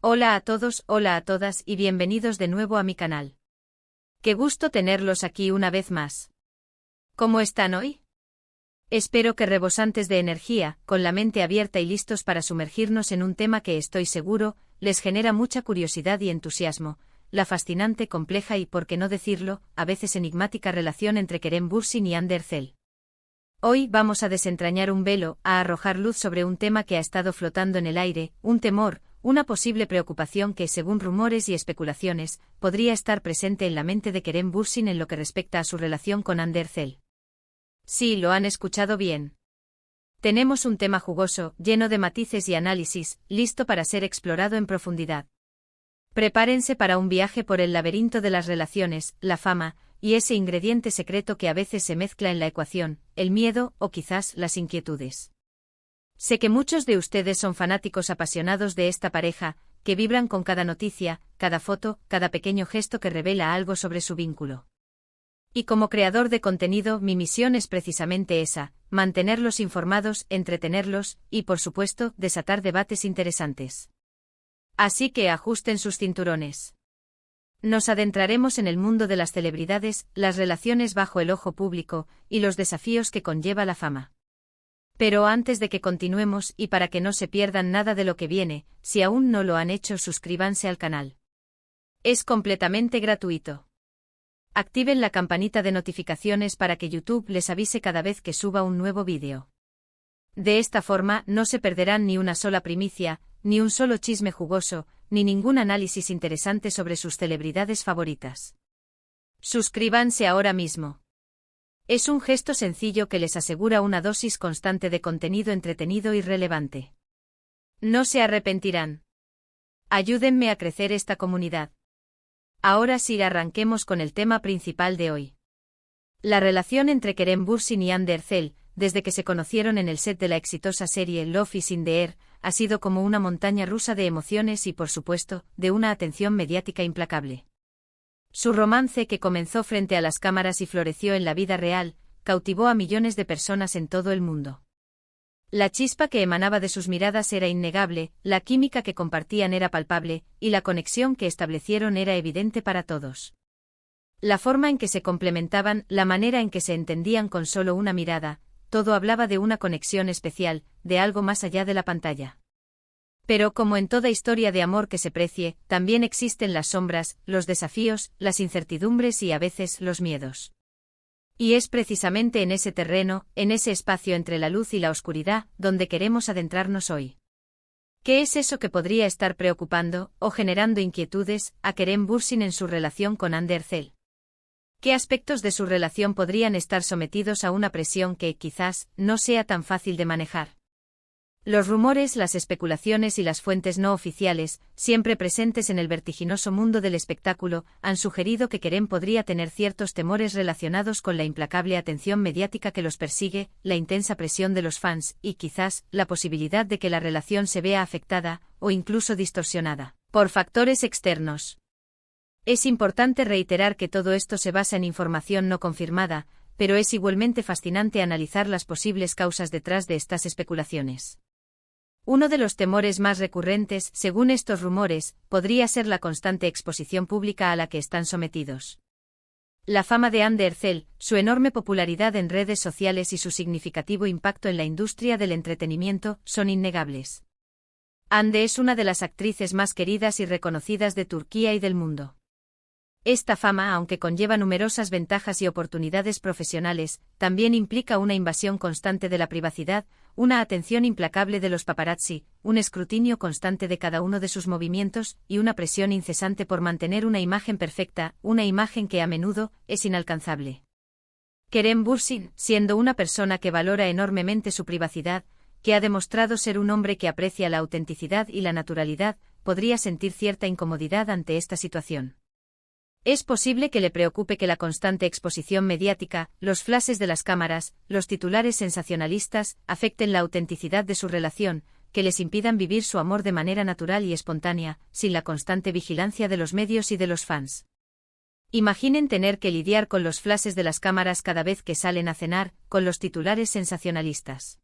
Hola a todos, hola a todas y bienvenidos de nuevo a mi canal. Qué gusto tenerlos aquí una vez más. ¿Cómo están hoy? Espero que rebosantes de energía, con la mente abierta y listos para sumergirnos en un tema que estoy seguro, les genera mucha curiosidad y entusiasmo, la fascinante, compleja y, por qué no decirlo, a veces enigmática relación entre Kerem Bürsin y Hande Erçel. Hoy vamos a desentrañar un velo, a arrojar luz sobre un tema que ha estado flotando en el aire, un temor, una posible preocupación que, según rumores y especulaciones, podría estar presente en la mente de Kerem Bürsin en lo que respecta a su relación con Hande Erçel. Sí, lo han escuchado bien. Tenemos un tema jugoso, lleno de matices y análisis, listo para ser explorado en profundidad. Prepárense para un viaje por el laberinto de las relaciones, la fama, y ese ingrediente secreto que a veces se mezcla en la ecuación, el miedo o quizás las inquietudes. Sé que muchos de ustedes son fanáticos apasionados de esta pareja, que vibran con cada noticia, cada foto, cada pequeño gesto que revela algo sobre su vínculo. Y como creador de contenido, mi misión es precisamente esa, mantenerlos informados, entretenerlos, y por supuesto, desatar debates interesantes. Así que ajusten sus cinturones. Nos adentraremos en el mundo de las celebridades, las relaciones bajo el ojo público, y los desafíos que conlleva la fama. Pero antes de que continuemos y para que no se pierdan nada de lo que viene, si aún no lo han hecho, suscríbanse al canal. Es completamente gratuito. Activen la campanita de notificaciones para que YouTube les avise cada vez que suba un nuevo vídeo. De esta forma no se perderán ni una sola primicia, ni un solo chisme jugoso, ni ningún análisis interesante sobre sus celebridades favoritas. Suscríbanse ahora mismo. Es un gesto sencillo que les asegura una dosis constante de contenido entretenido y relevante. No se arrepentirán. Ayúdenme a crecer esta comunidad. Ahora sí, arranquemos con el tema principal de hoy. La relación entre Kerem Bürsin y Hande Erçel, desde que se conocieron en el set de la exitosa serie Love is in the Air, ha sido como una montaña rusa de emociones y, por supuesto, de una atención mediática implacable. Su romance, que comenzó frente a las cámaras y floreció en la vida real, cautivó a millones de personas en todo el mundo. La chispa que emanaba de sus miradas era innegable, la química que compartían era palpable, y la conexión que establecieron era evidente para todos. La forma en que se complementaban, la manera en que se entendían con solo una mirada, todo hablaba de una conexión especial, de algo más allá de la pantalla. Pero como en toda historia de amor que se precie, también existen las sombras, los desafíos, las incertidumbres y a veces los miedos. Y es precisamente en ese terreno, en ese espacio entre la luz y la oscuridad, donde queremos adentrarnos hoy. ¿Qué es eso que podría estar preocupando, o generando inquietudes, a Kerem Bürsin en su relación con Hande Erçel? ¿Qué aspectos de su relación podrían estar sometidos a una presión que, quizás, no sea tan fácil de manejar? Los rumores, las especulaciones y las fuentes no oficiales, siempre presentes en el vertiginoso mundo del espectáculo, han sugerido que Kerem podría tener ciertos temores relacionados con la implacable atención mediática que los persigue, la intensa presión de los fans, y quizás, la posibilidad de que la relación se vea afectada, o incluso distorsionada, por factores externos. Es importante reiterar que todo esto se basa en información no confirmada, pero es igualmente fascinante analizar las posibles causas detrás de estas especulaciones. Uno de los temores más recurrentes, según estos rumores, podría ser la constante exposición pública a la que están sometidos. La fama de Hande Erçel, su enorme popularidad en redes sociales y su significativo impacto en la industria del entretenimiento son innegables. Hande es una de las actrices más queridas y reconocidas de Turquía y del mundo. Esta fama, aunque conlleva numerosas ventajas y oportunidades profesionales, también implica una invasión constante de la privacidad, una atención implacable de los paparazzi, un escrutinio constante de cada uno de sus movimientos y una presión incesante por mantener una imagen perfecta, una imagen que a menudo es inalcanzable. Kerem Bürsin, siendo una persona que valora enormemente su privacidad, que ha demostrado ser un hombre que aprecia la autenticidad y la naturalidad, podría sentir cierta incomodidad ante esta situación. Es posible que le preocupe que la constante exposición mediática, los flashes de las cámaras, los titulares sensacionalistas, afecten la autenticidad de su relación, que les impidan vivir su amor de manera natural y espontánea, sin la constante vigilancia de los medios y de los fans. Imaginen tener que lidiar con los flashes de las cámaras cada vez que salen a cenar, con los titulares sensacionalistas.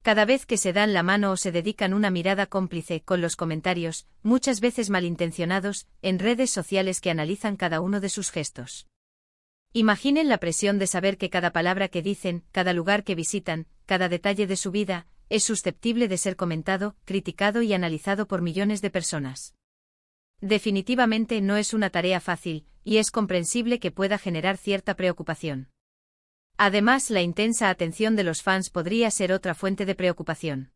Cada vez que se dan la mano o se dedican una mirada cómplice con los comentarios, muchas veces malintencionados, en redes sociales que analizan cada uno de sus gestos. Imaginen la presión de saber que cada palabra que dicen, cada lugar que visitan, cada detalle de su vida, es susceptible de ser comentado, criticado y analizado por millones de personas. Definitivamente no es una tarea fácil, y es comprensible que pueda generar cierta preocupación. Además, la intensa atención de los fans podría ser otra fuente de preocupación.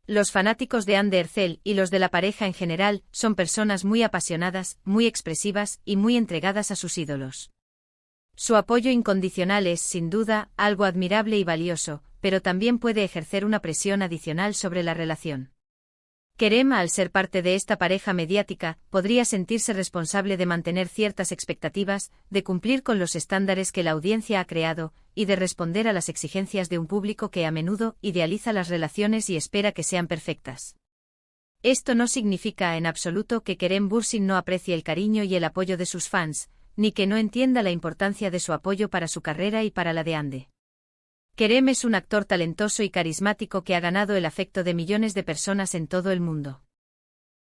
Los fanáticos de Andercel y los de la pareja en general son personas muy apasionadas, muy expresivas y muy entregadas a sus ídolos. Su apoyo incondicional es, sin duda, algo admirable y valioso, pero también puede ejercer una presión adicional sobre la relación. Kerem, al ser parte de esta pareja mediática, podría sentirse responsable de mantener ciertas expectativas, de cumplir con los estándares que la audiencia ha creado, y de responder a las exigencias de un público que a menudo idealiza las relaciones y espera que sean perfectas. Esto no significa en absoluto que Kerem Bürsin no aprecie el cariño y el apoyo de sus fans, ni que no entienda la importancia de su apoyo para su carrera y para la de Hande. Kerem es un actor talentoso y carismático que ha ganado el afecto de millones de personas en todo el mundo.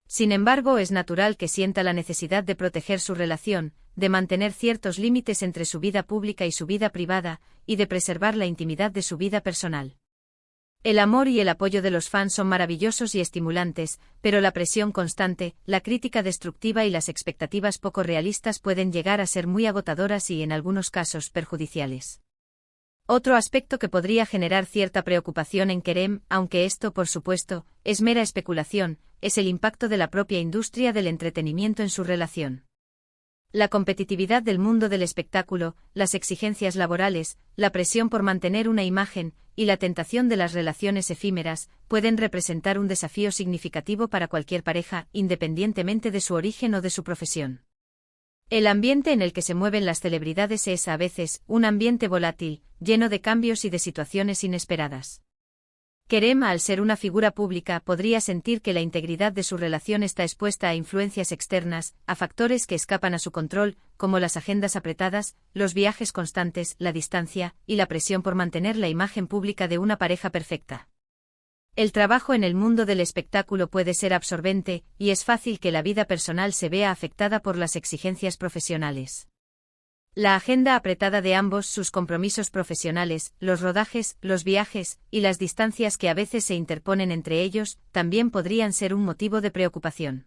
Sin embargo, es natural que sienta la necesidad de proteger su relación, de mantener ciertos límites entre su vida pública y su vida privada, y de preservar la intimidad de su vida personal. El amor y el apoyo de los fans son maravillosos y estimulantes, pero la presión constante, la crítica destructiva y las expectativas poco realistas pueden llegar a ser muy agotadoras y, en algunos casos, perjudiciales. Otro aspecto que podría generar cierta preocupación en Kerem, aunque esto, por supuesto, es mera especulación, es el impacto de la propia industria del entretenimiento en su relación. La competitividad del mundo del espectáculo, las exigencias laborales, la presión por mantener una imagen, y la tentación de las relaciones efímeras, pueden representar un desafío significativo para cualquier pareja, independientemente de su origen o de su profesión. El ambiente en el que se mueven las celebridades es, a veces, un ambiente volátil, lleno de cambios y de situaciones inesperadas. Kerem, al ser una figura pública, podría sentir que la integridad de su relación está expuesta a influencias externas, a factores que escapan a su control, como las agendas apretadas, los viajes constantes, la distancia, y la presión por mantener la imagen pública de una pareja perfecta. El trabajo en el mundo del espectáculo puede ser absorbente, y es fácil que la vida personal se vea afectada por las exigencias profesionales. La agenda apretada de ambos, sus compromisos profesionales, los rodajes, los viajes, y las distancias que a veces se interponen entre ellos, también podrían ser un motivo de preocupación.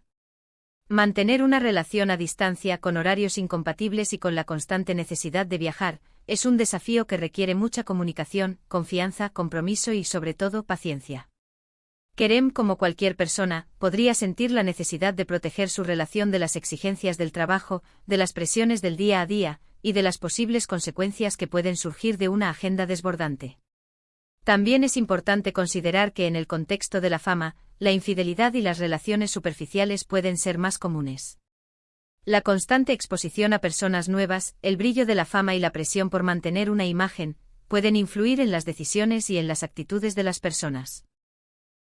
Mantener una relación a distancia con horarios incompatibles y con la constante necesidad de viajar, es un desafío que requiere mucha comunicación, confianza, compromiso y, sobre todo, paciencia. Kerem, como cualquier persona, podría sentir la necesidad de proteger su relación de las exigencias del trabajo, de las presiones del día a día, y de las posibles consecuencias que pueden surgir de una agenda desbordante. También es importante considerar que en el contexto de la fama, la infidelidad y las relaciones superficiales pueden ser más comunes. La constante exposición a personas nuevas, el brillo de la fama y la presión por mantener una imagen, pueden influir en las decisiones y en las actitudes de las personas.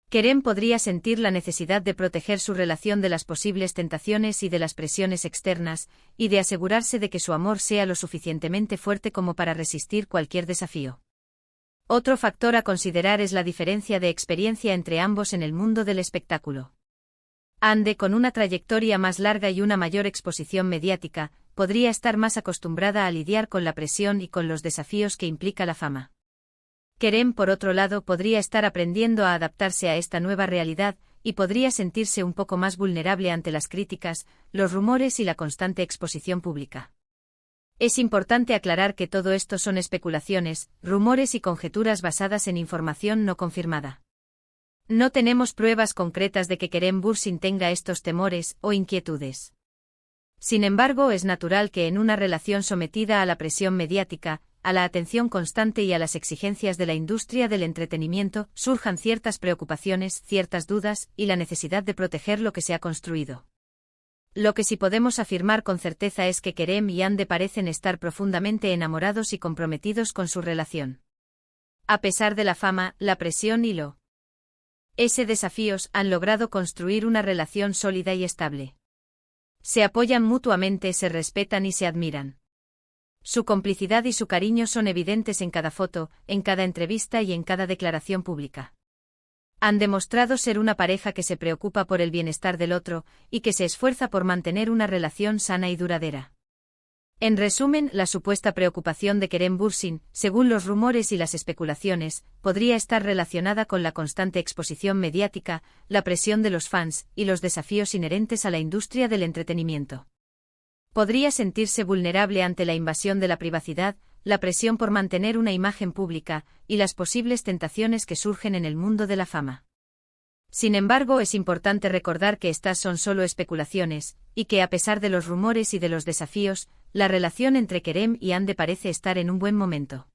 Kerem podría sentir la necesidad de proteger su relación de las posibles tentaciones y de las presiones externas, y de asegurarse de que su amor sea lo suficientemente fuerte como para resistir cualquier desafío. Otro factor a considerar es la diferencia de experiencia entre ambos en el mundo del espectáculo. Hande, con una trayectoria más larga y una mayor exposición mediática, podría estar más acostumbrada a lidiar con la presión y con los desafíos que implica la fama. Kerem, por otro lado, podría estar aprendiendo a adaptarse a esta nueva realidad, y podría sentirse un poco más vulnerable ante las críticas, los rumores y la constante exposición pública. Es importante aclarar que todo esto son especulaciones, rumores y conjeturas basadas en información no confirmada. No tenemos pruebas concretas de que Kerem Bürsin tenga estos temores o inquietudes. Sin embargo, es natural que en una relación sometida a la presión mediática, a la atención constante y a las exigencias de la industria del entretenimiento, surjan ciertas preocupaciones, ciertas dudas, y la necesidad de proteger lo que se ha construido. Lo que sí podemos afirmar con certeza es que Kerem y Hande parecen estar profundamente enamorados y comprometidos con su relación. A pesar de la fama, la presión y desafíos, han logrado construir una relación sólida y estable. Se apoyan mutuamente, se respetan y se admiran. Su complicidad y su cariño son evidentes en cada foto, en cada entrevista y en cada declaración pública. Han demostrado ser una pareja que se preocupa por el bienestar del otro y que se esfuerza por mantener una relación sana y duradera. En resumen, la supuesta preocupación de Kerem Bürsin, según los rumores y las especulaciones, podría estar relacionada con la constante exposición mediática, la presión de los fans y los desafíos inherentes a la industria del entretenimiento. Podría sentirse vulnerable ante la invasión de la privacidad, la presión por mantener una imagen pública y las posibles tentaciones que surgen en el mundo de la fama. Sin embargo, es importante recordar que estas son solo especulaciones, y que a pesar de los rumores y de los desafíos, la relación entre Kerem y Hande parece estar en un buen momento.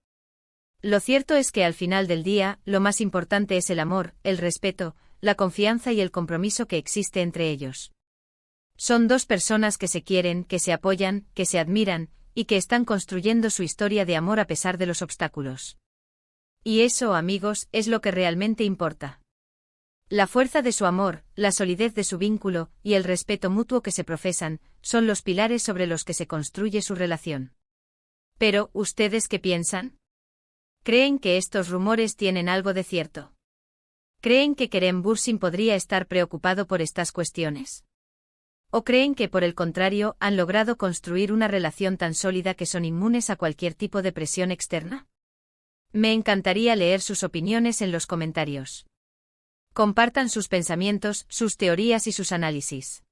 Lo cierto es que al final del día, lo más importante es el amor, el respeto, la confianza y el compromiso que existe entre ellos. Son dos personas que se quieren, que se apoyan, que se admiran, y que están construyendo su historia de amor a pesar de los obstáculos. Y eso, amigos, es lo que realmente importa. La fuerza de su amor, la solidez de su vínculo y el respeto mutuo que se profesan, son los pilares sobre los que se construye su relación. Pero, ¿ustedes qué piensan? ¿Creen que estos rumores tienen algo de cierto? ¿Creen que Kerem Bürsin podría estar preocupado por estas cuestiones? ¿O creen que, por el contrario, han logrado construir una relación tan sólida que son inmunes a cualquier tipo de presión externa? Me encantaría leer sus opiniones en los comentarios. Compartan sus pensamientos, sus teorías y sus análisis.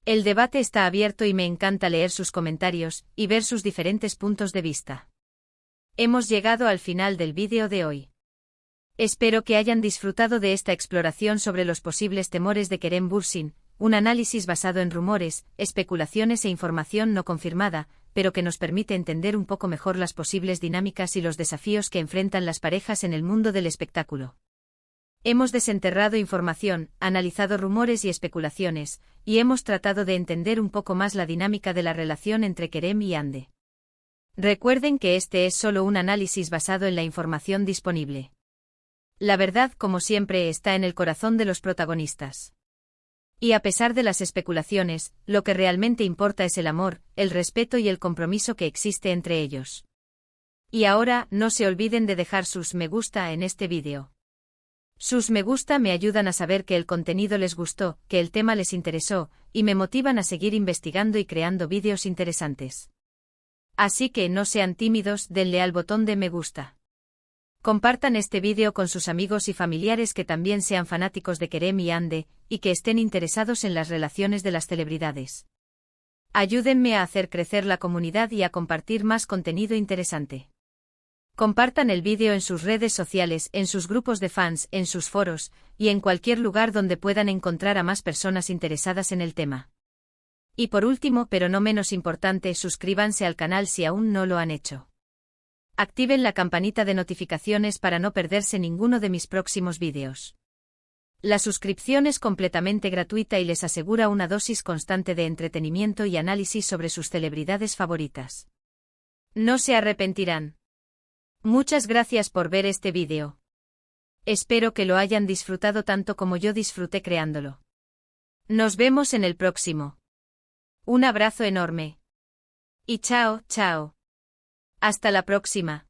El debate está abierto y me encanta leer sus comentarios y ver sus diferentes puntos de vista. Hemos llegado al final del vídeo de hoy. Espero que hayan disfrutado de esta exploración sobre los posibles temores de Kerem Bürsin, un análisis basado en rumores, especulaciones e información no confirmada, pero que nos permite entender un poco mejor las posibles dinámicas y los desafíos que enfrentan las parejas en el mundo del espectáculo. Hemos desenterrado información, analizado rumores y especulaciones, y hemos tratado de entender un poco más la dinámica de la relación entre Kerem y Hande. Recuerden que este es solo un análisis basado en la información disponible. La verdad, como siempre, está en el corazón de los protagonistas. Y a pesar de las especulaciones, lo que realmente importa es el amor, el respeto y el compromiso que existe entre ellos. Y ahora, no se olviden de dejar sus me gusta en este vídeo. Sus me gusta me ayudan a saber que el contenido les gustó, que el tema les interesó, y me motivan a seguir investigando y creando vídeos interesantes. Así que no sean tímidos, denle al botón de me gusta. Compartan este vídeo con sus amigos y familiares que también sean fanáticos de Kerem y Hande, y que estén interesados en las relaciones de las celebridades. Ayúdenme a hacer crecer la comunidad y a compartir más contenido interesante. Compartan el vídeo en sus redes sociales, en sus grupos de fans, en sus foros, y en cualquier lugar donde puedan encontrar a más personas interesadas en el tema. Y por último, pero no menos importante, suscríbanse al canal si aún no lo han hecho. Activen la campanita de notificaciones para no perderse ninguno de mis próximos vídeos. La suscripción es completamente gratuita y les asegura una dosis constante de entretenimiento y análisis sobre sus celebridades favoritas. No se arrepentirán. Muchas gracias por ver este vídeo. Espero que lo hayan disfrutado tanto como yo disfruté creándolo. Nos vemos en el próximo. Un abrazo enorme. Y chao, chao. Hasta la próxima.